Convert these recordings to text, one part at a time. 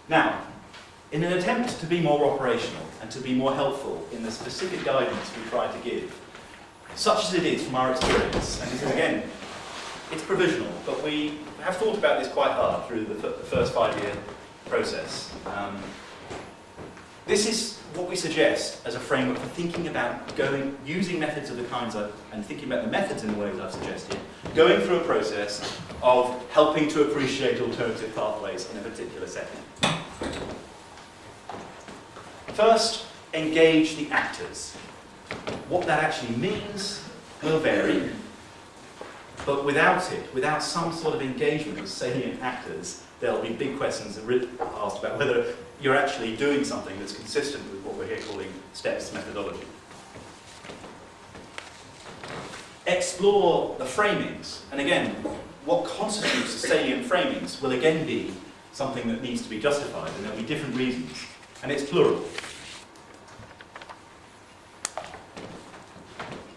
Now, in an attempt to be more operational and to be more helpful in the specific guidance we try to give, such as it is from our experience, and this is again, it's provisional, but we have thought about this quite hard through the first 5-year process. This is what we suggest as a framework for thinking about using methods of the kinds and thinking about the methods in the ways I've suggested, going through a process of helping to appreciate alternative pathways in a particular setting. First, engage the actors. What that actually means will vary, but without it, without some sort of engagement with salient actors, there'll be big questions asked about whether you're actually doing something that's consistent with what we're here calling STEPS methodology. Explore the framings, and again, what constitutes the salient framings will again be something that needs to be justified, and there'll be different reasons, and it's plural.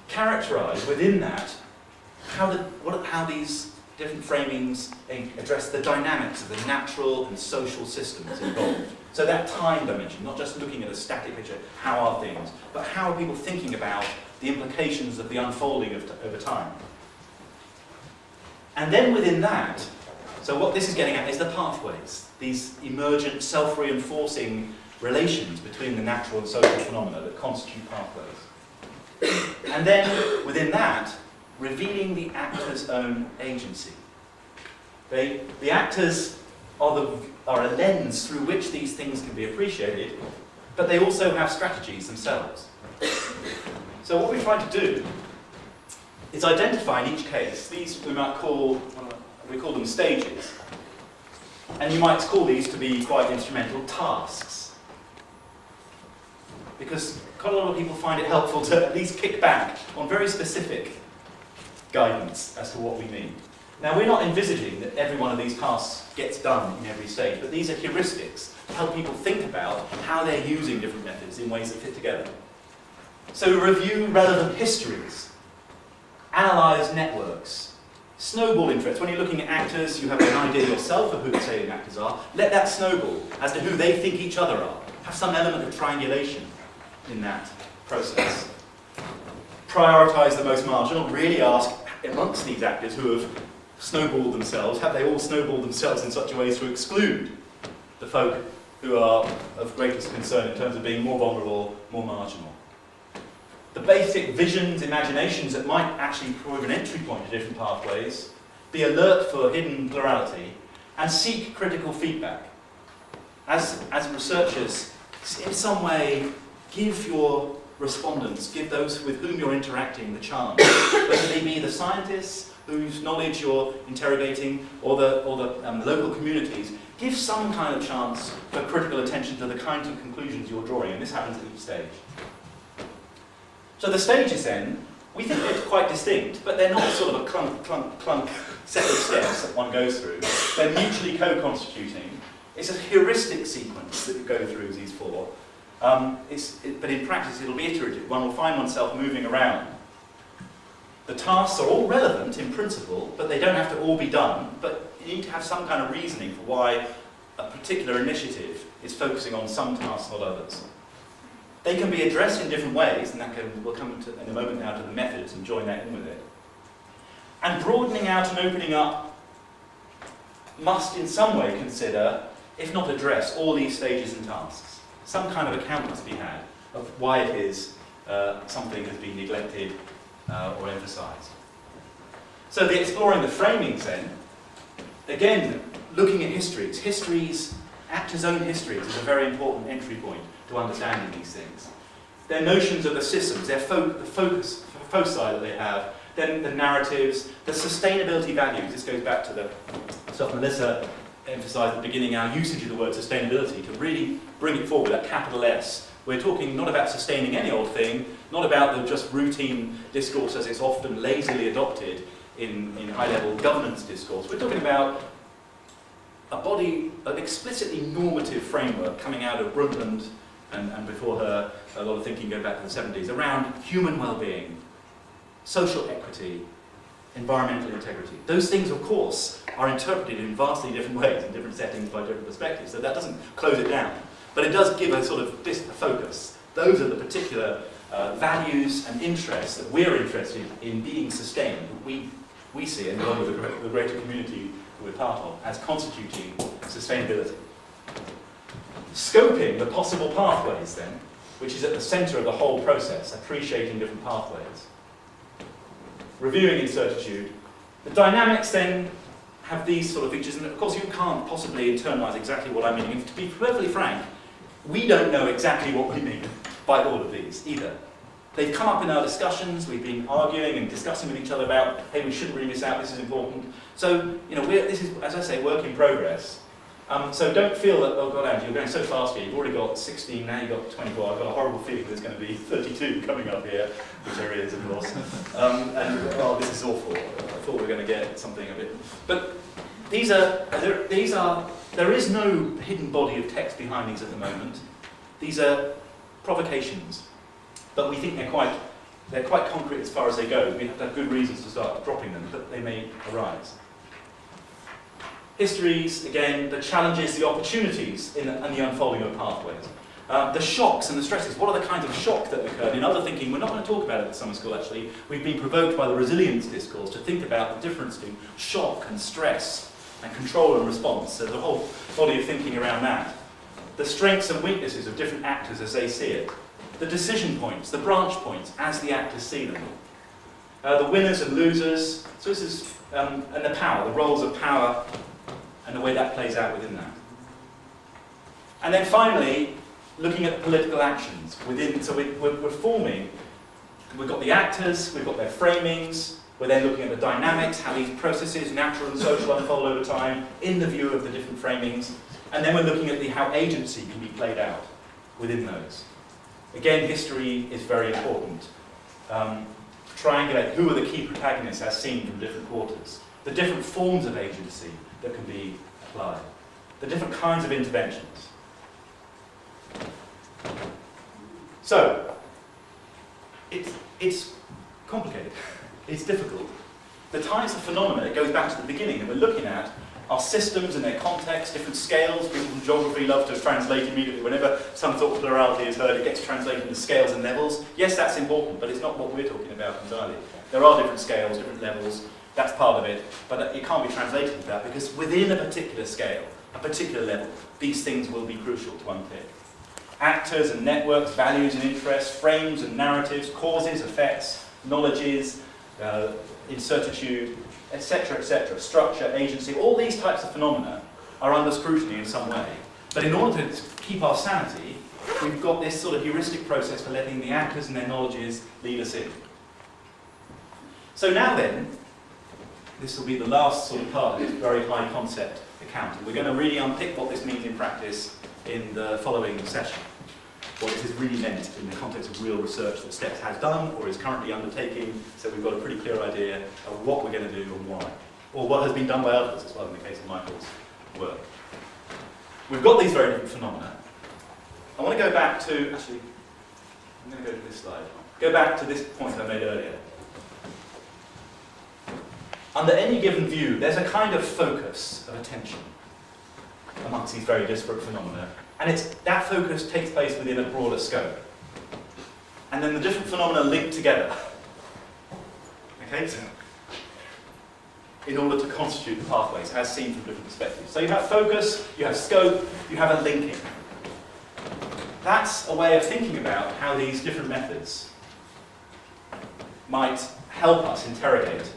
Characterize within that how these different framings address the dynamics of the natural and social systems involved. So that time dimension, not just looking at a static picture, how are things, but how are people thinking about the implications of the unfolding over time. And then within that, so what this is getting at is the pathways, these emergent, self-reinforcing relations between the natural and social phenomena that constitute pathways. And then within that, revealing the actor's own agency. The actors are a lens through which these things can be appreciated, but they also have strategies themselves. So what we try to do is identify in each case, these we call them stages, and you might call these to be quite instrumental tasks. Because quite a lot of people find it helpful to at least kick back on very specific guidance as to what we mean. Now, we're not envisaging that every one of these tasks gets done in every stage, but these are heuristics to help people think about how they're using different methods in ways that fit together. So review relevant histories, analyse networks, snowball interest. When you're looking at actors, you have an idea yourself of who the salient actors are. Let that snowball as to who they think each other are. Have some element of triangulation in that process. Prioritise the most marginal. Really ask, amongst these actors who have snowballed themselves, have they all snowballed themselves in such a way as to exclude the folk who are of greatest concern in terms of being more vulnerable, more marginal? The basic visions, imaginations that might actually prove an entry point to different pathways, be alert for hidden plurality, and seek critical feedback. As researchers, in some way, give your respondents, give those with whom you're interacting the chance, whether they be the scientists whose knowledge you're interrogating or the local communities, give some kind of chance for critical attention to the kinds of conclusions you're drawing, and this happens at each stage. So the stages then, we think they're quite distinct, but they're not sort of a clunk set of steps that one goes through. They're mutually co-constituting. It's a heuristic sequence that you go through these four. But in practice it'll be iterative. One will find oneself moving around. The tasks are all relevant in principle, but they don't have to all be done. But you need to have some kind of reasoning for why a particular initiative is focusing on some tasks, not others. They can be addressed in different ways, and we'll come in a moment now to the methods and join that in with it. And broadening out and opening up must in some way consider, if not address, all these stages and tasks. Some kind of account must be had of why it is something has been neglected or emphasised. So the exploring the framings then, again, looking at histories, actors' own histories is a very important entry point to understanding these things. Their notions of the systems, the foci that they have, then the narratives, the sustainability values. This goes back to the stuff Melissa emphasised at the beginning, our usage of the word sustainability, to really bring it forward, that capital S. We're talking not about sustaining any old thing, not about the just routine discourse as it's often lazily adopted in high-level governance discourse. We're talking about a body, an explicitly normative framework coming out of Brundtland and before her, a lot of thinking going back to the 70s, around human well-being, social equity, environmental integrity. Those things, of course, are interpreted in vastly different ways, in different settings, by different perspectives, so that doesn't close it down. But it does give a sort of a focus. Those are the particular values and interests that we're interested in being sustained, that we see, and along with the greater community that we're part of, as constituting sustainability. Scoping the possible pathways, then, which is at the centre of the whole process, appreciating different pathways. Reviewing incertitude. The dynamics then have these sort of features, and of course you can't possibly internalise exactly what I mean. And to be perfectly frank, we don't know exactly what we mean by all of these either. They've come up in our discussions, we've been arguing and discussing with each other about, hey, we shouldn't really miss out, this is important. So, this is, as I say, work in progress. So don't feel that, oh God, Andy, you're going so fast here, you've already got 16, now you've got 24, I've got a horrible feeling there's going to be 32 coming up here, which there is, of course. Oh, this is awful, I thought we were going to get something a bit... But there is no hidden body of text behind these at the moment. These are provocations, but we think they're quite concrete as far as they go. We have to have good reasons to start dropping them, but they may arise. Histories, again, the challenges, the opportunities and the unfolding of pathways. The shocks and the stresses. What are the kinds of shock that occurred? In other thinking, we're not going to talk about it at summer school actually. We've been provoked by the resilience discourse to think about the difference between shock and stress and control and response. There's a whole body of thinking around that. The strengths and weaknesses of different actors as they see it. The decision points, the branch points as the actors see them. The winners and losers. So this is, and the power, the roles of power and the way that plays out within that. And then finally, looking at political actions within, so we're forming, we've got the actors, we've got their framings, we're then looking at the dynamics, how these processes, natural and social, unfold over time in the view of the different framings, and then we're looking at how agency can be played out within those. Again, history is very important. Triangulate who are the key protagonists as seen from different quarters, the different forms of agency that can be applied, the different kinds of interventions. So, it's complicated, it's difficult. The types of phenomena, it goes back to the beginning, that we're looking at are systems and their context, different scales. People from geography love to translate immediately. Whenever some sort of plurality is heard, it gets translated into scales and levels. Yes, that's important, but it's not what we're talking about entirely. There are different scales, different levels, that's part of it, but it can't be translated into that because within a particular scale, a particular level, these things will be crucial to unpick. Actors and networks, values and interests, frames and narratives, causes, effects, knowledges, incertitude, etc., structure, agency, all these types of phenomena are under scrutiny in some way. But in order to keep our sanity, we've got this sort of heuristic process for letting the actors and their knowledges lead us in. So now then, this will be the last sort of part of this very high concept account. And we're going to really unpick what this means in practice in the following session. What this is really meant in the context of real research that STEPS has done or is currently undertaking, so we've got a pretty clear idea of what we're going to do and why. Or what has been done by others as well in the case of Michael's work. We've got these very different phenomena. I want to go back to, actually, I'm going to go to this slide. Go back to this point I made earlier. Under any given view, there's a kind of focus of attention amongst these very disparate phenomena. And that focus takes place within a broader scope. And then the different phenomena link together. Okay? So, in order to constitute the pathways, as seen from different perspectives. So you have focus, you have scope, you have a linking. That's a way of thinking about how these different methods might help us interrogate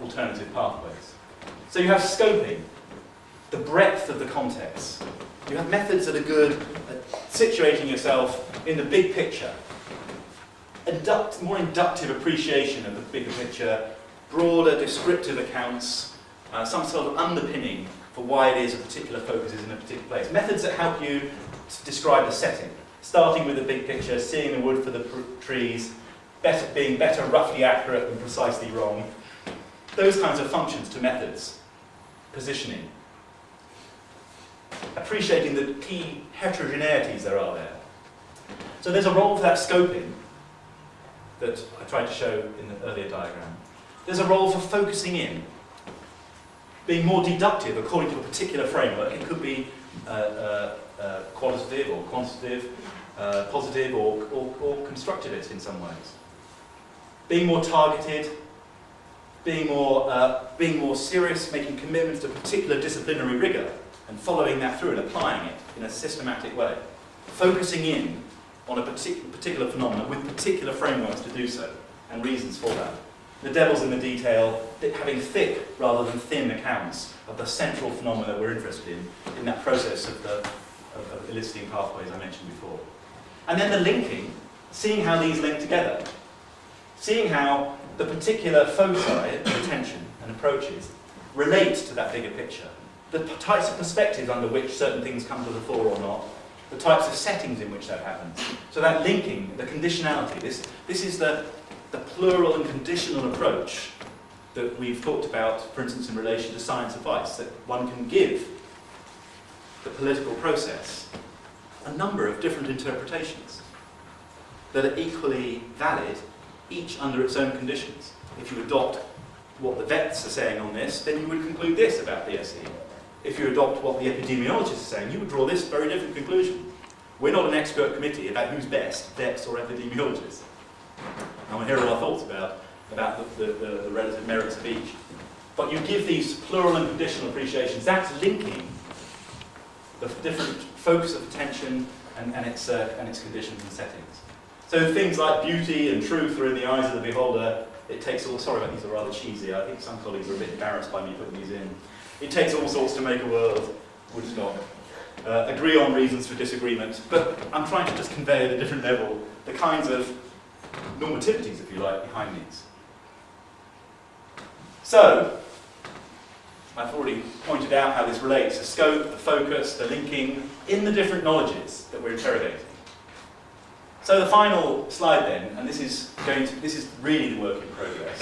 alternative pathways. So you have scoping, the breadth of the context. You have methods that are good at situating yourself in the big picture. More inductive appreciation of the bigger picture, broader descriptive accounts, some sort of underpinning for why it is a particular focus is in a particular place. Methods that help you to describe the setting, starting with the big picture, seeing the wood for the trees, being better roughly accurate than precisely wrong. Those kinds of functions to methods, positioning, appreciating the key heterogeneities there are there. So there's a role for that scoping. that I tried to show in the earlier diagram. There's a role for focusing in, being more deductive according to a particular framework. It could be qualitative or quantitative, positive or constructivist in some ways. Being more targeted, being more serious, making commitments to particular disciplinary rigour and following that through and applying it in a systematic way. Focusing in on a particular phenomenon with particular frameworks to do so and reasons for that. The devil's in the detail, having thick rather than thin accounts of the central phenomena we're interested in that process of eliciting pathways I mentioned before. And then the linking, seeing how these link together. Seeing how the particular foci of attention and approaches relate to that bigger picture. The types of perspectives under which certain things come to the fore or not. The types of settings in which that happens. So that linking, the conditionality, this is the plural and conditional approach that we've talked about, for instance, in relation to science advice, that one can give the political process a number of different interpretations that are equally valid, each under its own conditions. If you adopt what the vets are saying on this, then you would conclude this about BSE. If you adopt what the epidemiologists are saying, you would draw this very different conclusion. We're not an expert committee about who's best, vets or epidemiologists. And we'll hear all our thoughts about the relative merits of each. But you give these plural and conditional appreciations, that's linking the different focus of attention and its conditions and settings. So things like beauty and truth are in the eyes of the beholder. It takes all, sorry about these are rather cheesy, I think some colleagues are a bit embarrassed by me putting these in. It takes all sorts to make a world, Woodstock. Agree on reasons for disagreement, but I'm trying to just convey at a different level the kinds of normativities, if you like, behind these. So, I've already pointed out how this relates, the scope, the focus, the linking, in the different knowledges that we're interrogating. So the final slide then, and this is really the work in progress.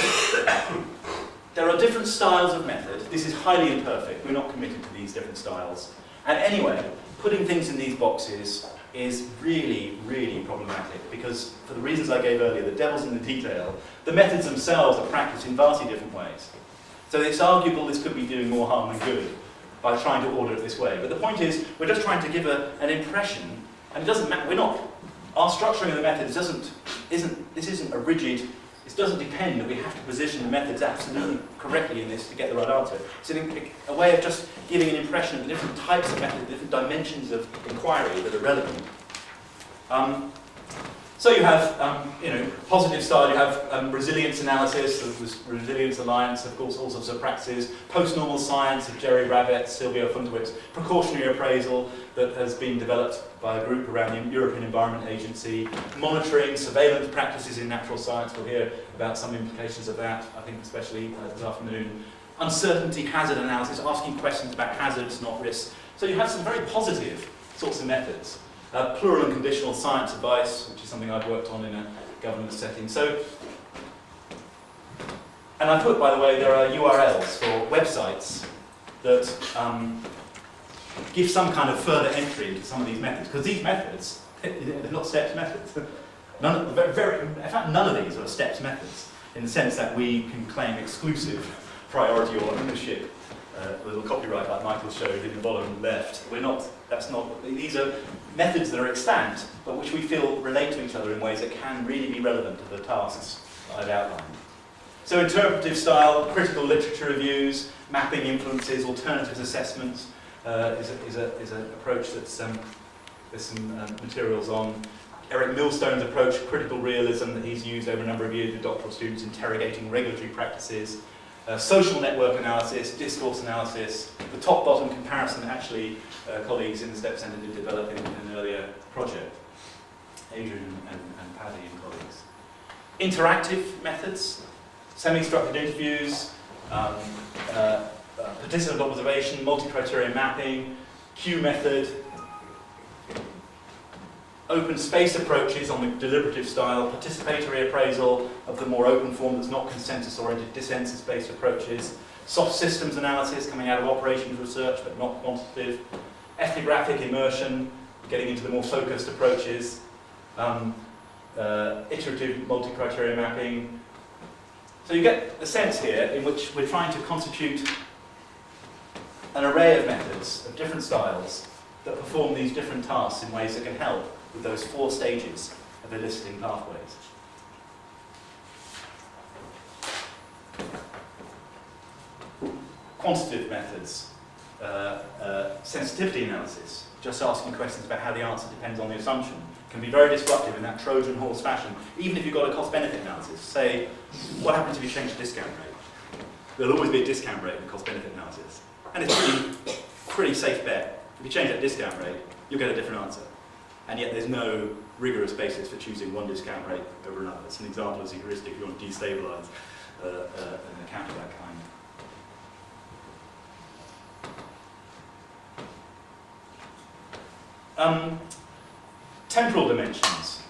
There are different styles of method. This is highly imperfect. We're not committed to these different styles. And anyway, putting things in these boxes is really, really problematic because for the reasons I gave earlier, the devil's in the detail, the methods themselves are practiced in vastly different ways. So it's arguable this could be doing more harm than good by trying to order it this way. But the point is, we're just trying to give an impression, and it doesn't matter, our structuring of the methods isn't a rigid, it doesn't depend that we have to position the methods absolutely correctly in this to get the right answer. It's a way of just giving an impression of the different types of methods, different dimensions of inquiry that are relevant. So you have, positive style, you have resilience analysis, the Resilience Alliance, of course, all sorts of practices, post-normal science of Jerry Rabbett, Silvio Fundowitz, precautionary appraisal that has been developed by a group around the European Environment Agency, monitoring, surveillance practices in natural science, we'll hear about some implications of that, I think especially this afternoon. Uncertainty, hazard analysis, asking questions about hazards, not risks. So you have some very positive sorts of methods. Plural and conditional science advice, which is something I've worked on in a government setting. So, and I put, by the way, there are URLs for websites that give some kind of further entry into some of these methods, because these methods, they're not steps methods. In fact, none of these are steps methods, in the sense that we can claim exclusive priority or ownership. A little copyright like Michael showed in the bottom left. These are methods that are extant, but which we feel relate to each other in ways that can really be relevant to the tasks that I've outlined. So interpretive style, critical literature reviews, mapping influences, alternatives assessments is an approach that's there's some materials on. Eric Millstone's approach, critical realism, that he's used over a number of years with doctoral students interrogating regulatory practices. Social network analysis, discourse analysis, the top-bottom comparison that actually colleagues in the STEP Centre did develop in an earlier project, Adrian and Paddy and colleagues. Interactive methods, semi-structured interviews, participant observation, multi-criterion mapping, Q method, open space approaches on the deliberative style, participatory appraisal of the more open form that's not consensus-oriented, dissensus-based approaches, soft systems analysis coming out of operations research but not quantitative, ethnographic immersion, getting into the more focused approaches, iterative multi-criteria mapping. So you get the sense here in which we're trying to constitute an array of methods of different styles that perform these different tasks in ways that can help with those 4 stages of eliciting pathways. Quantitative methods, sensitivity analysis, just asking questions about how the answer depends on the assumption, can be very disruptive in that Trojan horse fashion, even if you've got a cost-benefit analysis. Say, what happens if you change the discount rate? There'll always be a discount rate in the cost-benefit analysis. And it's a pretty safe bet. If you change that discount rate, you'll get a different answer. And yet there's no rigorous basis for choosing one discount rate over another. It's an example as a heuristic if you want to destabilize an account of that kind. Temporal dimensions.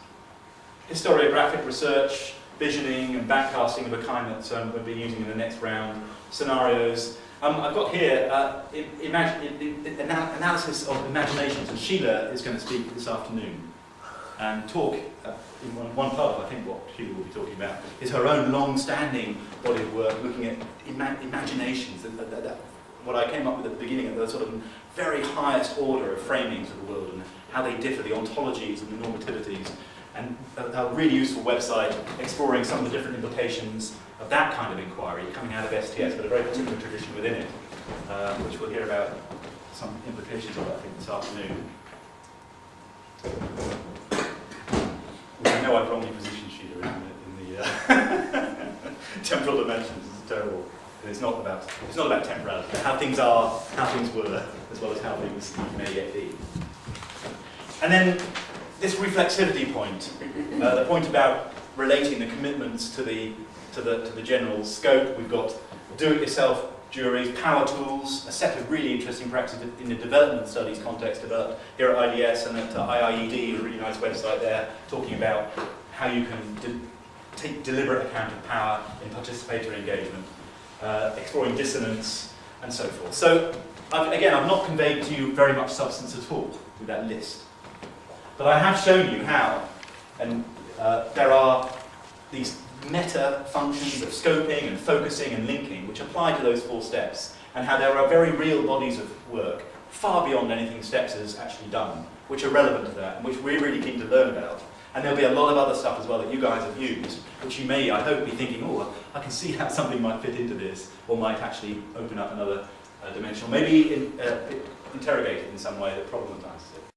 Historiographic research, visioning and backcasting of a kind that we'll be using in the next round. Scenarios. I've got here analysis of imaginations, and Sheila is going to speak this afternoon and talk in one part of, I think, what Sheila will be talking about is her own long-standing body of work looking at imaginations, what I came up with at the beginning of the sort of very highest order of framings of the world and how they differ, the ontologies and the normativities, and a really useful website exploring some of the different implications of that kind of inquiry coming out of STS, but a very particular tradition within it, which we'll hear about some implications of, I think, this afternoon. I know I've wrongly positioned Sheila in the temporal dimensions. It's terrible. It's not about temporality, but how things are, how things were, as well as how things may yet be. And then this reflexivity point, the point about relating the commitments to the general scope. We've got do-it-yourself juries, power tools, a set of really interesting practices in the development studies context developed here at IDS and at IIED, a really nice website there, talking about how you can take deliberate account of power in participatory engagement, exploring dissonance, and so forth. So, again, I've not conveyed to you very much substance at all with that list. But I have shown you how, and there are these meta functions of scoping and focusing and linking which apply to those 4 steps, and how there are very real bodies of work, far beyond anything STEPS has actually done, which are relevant to that, and which we're really keen to learn about. And there'll be a lot of other stuff as well that you guys have used, which you may, I hope, be thinking, oh, I can see how something might fit into this, or might actually open up another dimension, or maybe interrogate it in some way that problematizes it.